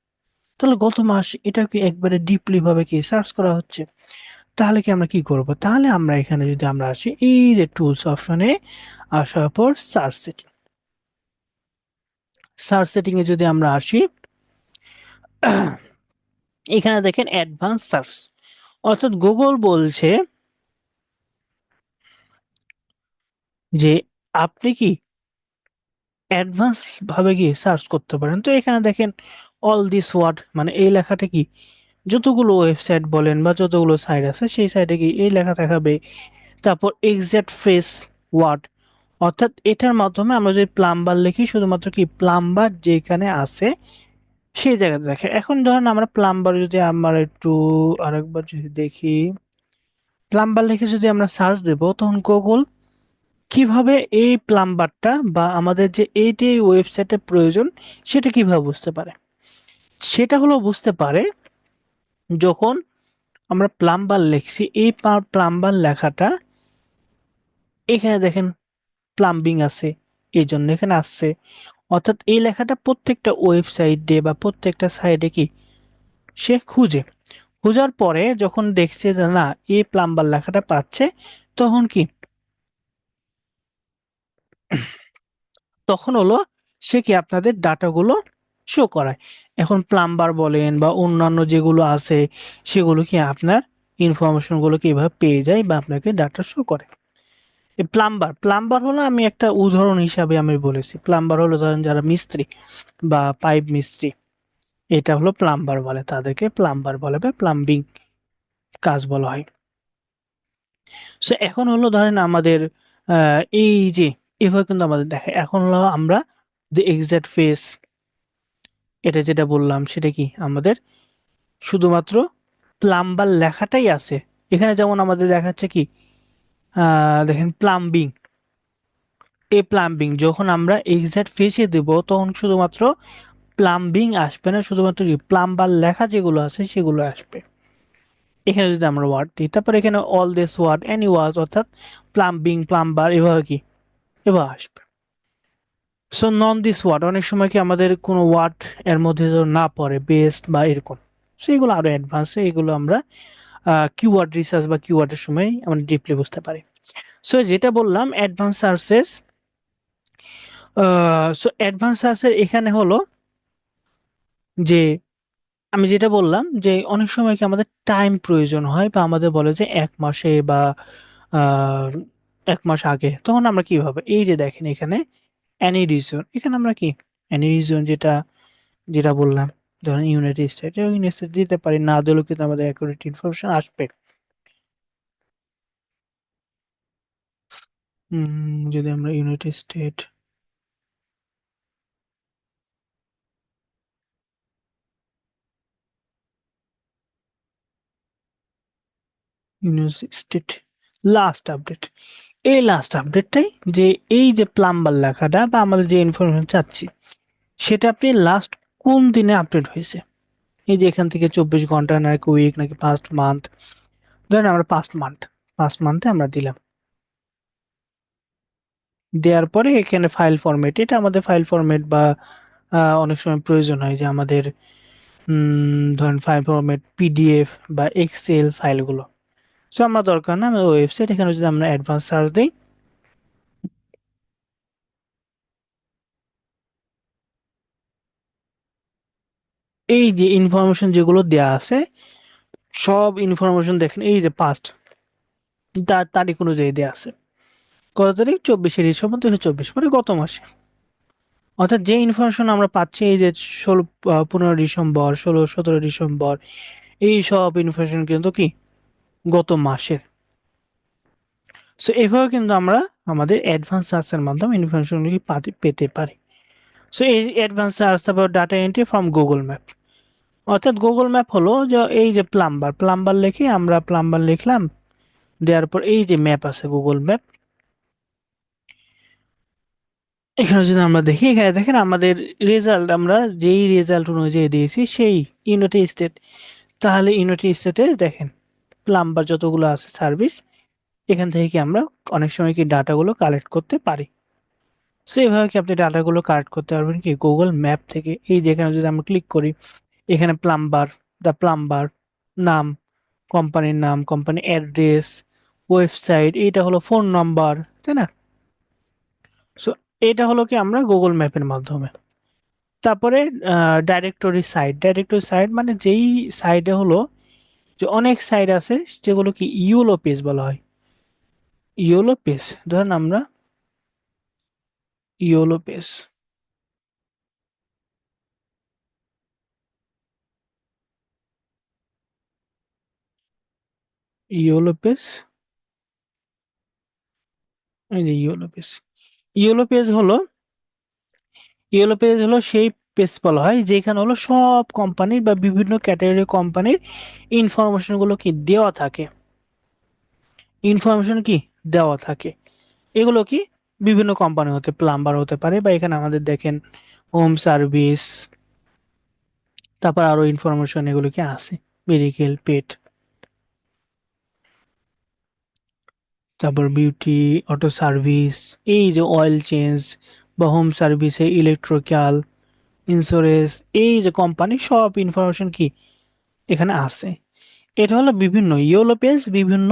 তাহলে গত মাস এটা কি একবারে ডিপলি ভাবে কি সার্চ করা হচ্ছে। তাহলে কি আমরা কি করব, তাহলে আমরা এখানে যদি আমরা আসি এই যে টুলস অপশনে, আসার পর সার্চ সেটিং, সার্চ সেটিং এ যদি আমরা আসি, এখানে দেখেন অ্যাডভান্স সার্চ, অর্থাৎ গুগল বলছে যে আপনি কি অ্যাডভান্স ভাবে গিয়ে সার্চ করতে পারেন। তো এখানে দেখেন অল দিস ওয়ার্ড, মানে এই লেখাটা কি যতগুলো ওয়েবসাইট বলেন বা যতগুলো সাইট আছে সেই সাইটে কি এই লেখা দেখাবে। তারপর এক্সাক্ট ফ্রেজ ওয়ার্ড, অর্থাৎ এটার মাধ্যমে আমরা যদি প্লাম্বার লিখি, শুধুমাত্র কি প্লাম্বার যেখানে আছে সেই জায়গাতে দেখে। এখন ধরেন আমরা প্লাম্বার যদি আমরা একটু আরেকবার যদি দেখি, প্লাম্বার লিখে যদি আমরা সার্চ দেব, তখন গুগল কিভাবে এই প্লাম্বারটা বা আমাদের যে এইটি ওয়েবসাইটে প্রয়োজন সেটা কিভাবে বুঝতে পারে, সেটা হলো বুঝতে পারে যখন আমরা প্লাম্বার লিখছি, এই প্লাম্বার লেখাটা এখানে দেখেন প্লাম্বিং আছে, এই জন্য এখানে আসছে। অর্থাৎ এই লেখাটা প্রত্যেকটা ওয়েবসাইটে বা প্রত্যেকটা সাইটে কি সে খুঁজে, খোঁজার পরে যখন দেখছে যে না এই প্লাম্বার লেখাটা পাচ্ছে, তখন কি, তখন হলো সে কি আপনাদের ডাটাগুলো শো করায়। এখন প্লাম্বার বলেন বা অন্যান্য যেগুলো আছে সেগুলো কি আপনার ইনফরমেশন গুলো কিভাবে পেয়ে যায় বা আপনাকে ডাটা শো করে। এই প্লাম্বার, প্লাম্বার হলো আমি একটা উদাহরণ হিসাবে আমি বলেছি, প্লাম্বার হলো ধরেন যারা মিস্ত্রি বা পাইপ মিস্ত্রি, এটা হলো প্লাম্বার বলে, তাদেরকে প্লাম্বার বলে বা প্লাম্বিং কাজ বলা হয়। সো এখন হলো ধরেন আমাদের এই যে এভাবে কিন্তু আমাদের দেখে, এখন হলো আমরা যে এক্সাক্ট ফেস, এটা যেটা বললাম সেটা কি আমাদের শুধুমাত্র প্লাম্বার লেখাটাই আছে এখানে, যেমন আমাদের দেখাচ্ছে কি দেখেন প্লাম্বিং, এই প্লাম্বিং যখন আমরা এক্সাক্ট ফেসে দেব তখন শুধুমাত্র প্লাম্বিং আসবে না, শুধুমাত্র কি প্লাম্বার লেখা যেগুলো আছে সেগুলো আসবে। এখানে যদি আমরা ওয়ার্ড দিই, তারপর এখানে all this word any word, অর্থাৎ প্লাম্বিং প্লাম্বার এভাবে কি এভাবে আসবে। সো নন দিস ওয়ার্ড, অনেক সময় কি আমাদের কোনো ওয়ার্ড এর মধ্যে যদি না পড়ে বেস্ট বা এরকম, সেগুলো আরো অ্যাডভান্সে, এগুলো আমরা কিওয়ার্ড রিসার্চ বা কিওয়ার্ডের সময় আমরা ডিপলি বুঝতে পারি। সো যেটা বললাম অ্যাডভান্স সার্চেস সো অ্যাডভান্স সার্চের এখানে হলো যে আমি যেটা বললাম যে অনেক সময় কি আমাদের টাইম প্রয়োজন হয় বা আমাদের বলে যে 1 মাসে বা আহ, 1 মাস আগে, তখন আমরা কিভাবে, এই যে দেখেন এখানে অ্যানি রিজন, এখানে আমরা কি অ্যানি রিজন যেটা যেটা বললাম, ধরেন ইউনাইটেড স্টেট, ইউনাইটেড স্টেট দিতে পারি, না দিলেও কিন্তু আমাদের অ্যাকুরেট ইনফরমেশন আসবে। যদি আমরা United state, United state last update, এই লাস্ট আপডেটটাই যে এই যে প্লাম্বার লেখাটা বা আমাদের যে ইনফরমেশন চাচ্ছি সেটা আপনি লাস্ট কোন দিনে আপডেট হয়েছে, এই যে এখান থেকে 24 ঘন্টা নাকি উইক নাকি পাস্ট মান্থ, ধরেন আমরা পাস্ট মান্থে আমরা দিলাম, দেওয়ার পরে এখানে ফাইল ফরম্যাট, এটা আমাদের ফাইল ফরম্যাট বা অনেক সময় প্রয়োজন হয় যে আমাদের ধরেন ফাইল ফরম্যাট পিডিএফ বা এক্সেল ফাইলগুলো, সো আমরা দরকার না আমাদের ওয়েবসাইট, এখানে যদি আমরা অ্যাডভান্স সার্চ দিই, এই যে ইনফরমেশন যেগুলো দেয়া আছে সব ইনফরমেশন দেখেন, এই যে পাস্ট তার তারিখ অনুযায়ী দেয়া আছে, কত তারিখ, 24 ডিসেম্বর 2024, মানে গত মাসে। অর্থাৎ যে ইনফরমেশন আমরা পাচ্ছি এই যে 15 ডিসেম্বর, 16-17 ডিসেম্বর, এই সব ইনফরমেশন কিন্তু কি গত মাসের। সো এভাবে কিন্তু আমরা আমাদের অ্যাডভান্স সার্চের মাধ্যমে ইনফরমেশনগুলি পেতে পারি। সো এই অ্যাডভান্স সার্চ, তারপর data entry from Google map, অর্থাৎ গুগল ম্যাপ হলো যে এই যে প্লাম্বার লিখে আমরা প্লাম্বার লিখলাম, দেওয়ার পর এই যে ম্যাপ আছে গুগল ম্যাপ, এখানে যদি আমরা দেখি, এখানে দেখেন আমাদের রেজাল্ট, আমরা যেই রেজাল্ট অনুযায়ী দিয়েছি সেই ইউনাইটেড স্টেট, তাহলে ইউনাইটেড স্টেটের দেখেন প্লাম্বার যতগুলো আছে সার্ভিস, এখান থেকে কি আমরা অনেক সময় কি ডাটাগুলো কালেক্ট করতে পারি। সো এইভাবে কি আপনি ডাটাগুলো কালেক্ট করতে পারবেন কি গুগল ম্যাপ থেকে, এই যেখানে যদি আমরা ক্লিক করি, এখানে প্লাম্বার, দ্য প্লাম্বার, নাম, কোম্পানির নাম, কোম্পানি অ্যাড্রেস, ওয়েবসাইট, এইটা হলো ফোন নাম্বার, তাই না? সো এটা হলো কি আমরা গুগল ম্যাপের মাধ্যমে। তারপরে ডাইরেক্টরি সাইট মানে যেই সাইডে হলো যে অনেক সাইট আছে যেগুলো কি ইউলো পেজ বলা হয়, ইউলো পেজ, ধরেন আমরা ইউলো পেজ, ইউলো পেজ, এই যে ইউলো পেজ, ইউলো পেজ হলো, ইয়েলো পেজ হলো সেই পেজ বলা হয় যেখানে হলো সব কোম্পানির বা বিভিন্ন ক্যাটাগরি কোম্পানির ইনফরমেশনগুলো কি দেওয়া থাকে, ইনফরমেশন কি দেওয়া থাকে, এগুলো কি বিভিন্ন কোম্পানি হতে, প্লাম্বার হতে পারে, বা এখানে আমাদের দেখেন হোম সার্ভিস, তারপর আরো ইনফরমেশন এগুলো কি আছে, মেডিকেল, পেট, তারপর বিউটি, অটো সার্ভিস, এই যে অয়েল চেঞ্জ বা হোম সার্ভিসে ইলেকট্রিক্যাল, ইন্স্যুরেন্স, এই যে কোম্পানি সব ইনফরমেশন কি এখানে আছে। এটা হলো বিভিন্ন ইয়েলো পেজ, বিভিন্ন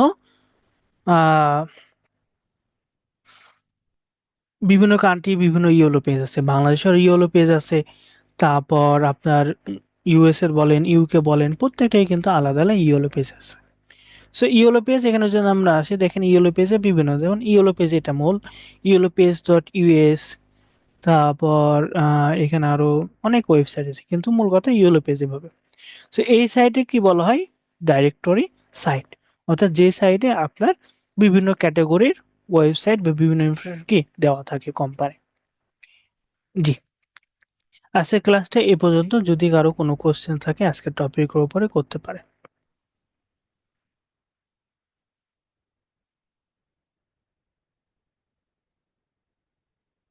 আহ, বিভিন্ন কান্ট্রি বিভিন্ন ইয়েলো পেজ আছে, বাংলাদেশের ইয়েলো পেজ আছে, তারপর আপনার ইউএস এর বলেন, ইউকে বলেন, প্রত্যেকটাই কিন্তু আলাদা আলাদা ইয়েলো পেজ আছে। সো ইয়েলো পেজ এখানে যদি আমরা আসি, দেখেন ইয়েলো পেজে বিভিন্ন, যেমন ইয়েলো পেজ এটা মূল ইয়েলো পেজ ডট ইউএস, তারপর এখানে আরো অনেক ওয়েবসাইট আছে, কিন্তু মূল কথা ইয়েলো পেজ এভাবে। সো এই সাইটে কি বলা হয়, ডাইরেক্টরি সাইট, অর্থাৎ যে সাইটে আপনার বিভিন্ন ক্যাটাগরির ওয়েবসাইট বা বিভিন্ন ইনফরমেশন কি দেওয়া থাকে কোম্পানি। জি, আজকের ক্লাসটা এ পর্যন্ত, যদি কারো কোনো কোশ্চেন থাকে আজকের টপিকের উপরে করতে পারে।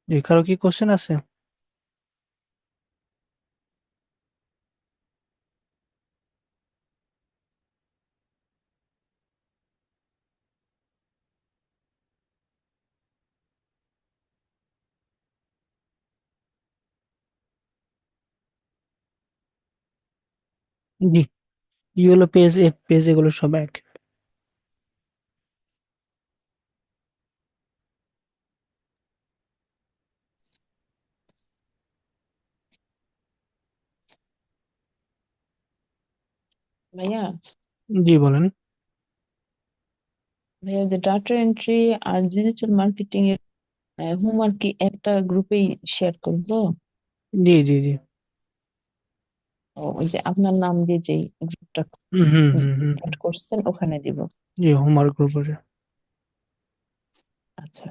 জি, কারো কি কোশ্চেন আছে? জি, ইয়েলো পেজ, এফ পেজ, এগুলো সব এক। ভাইয়া জি বলেন। ভাইয়া যে ডাটা এন্ট্রি আর ডিজিটাল মার্কেটিং এর হোমওয়ার্ক কি একটা গ্রুপেই শেয়ার করবো? জি জি জি। ওই যে আপনার নাম দিয়ে যেই গ্রুপটা হুম হুম হুম হুম অ্যাড করছেন ওখানে দিব। জি হোমওয়ার্ক গ্রুপে। আচ্ছা।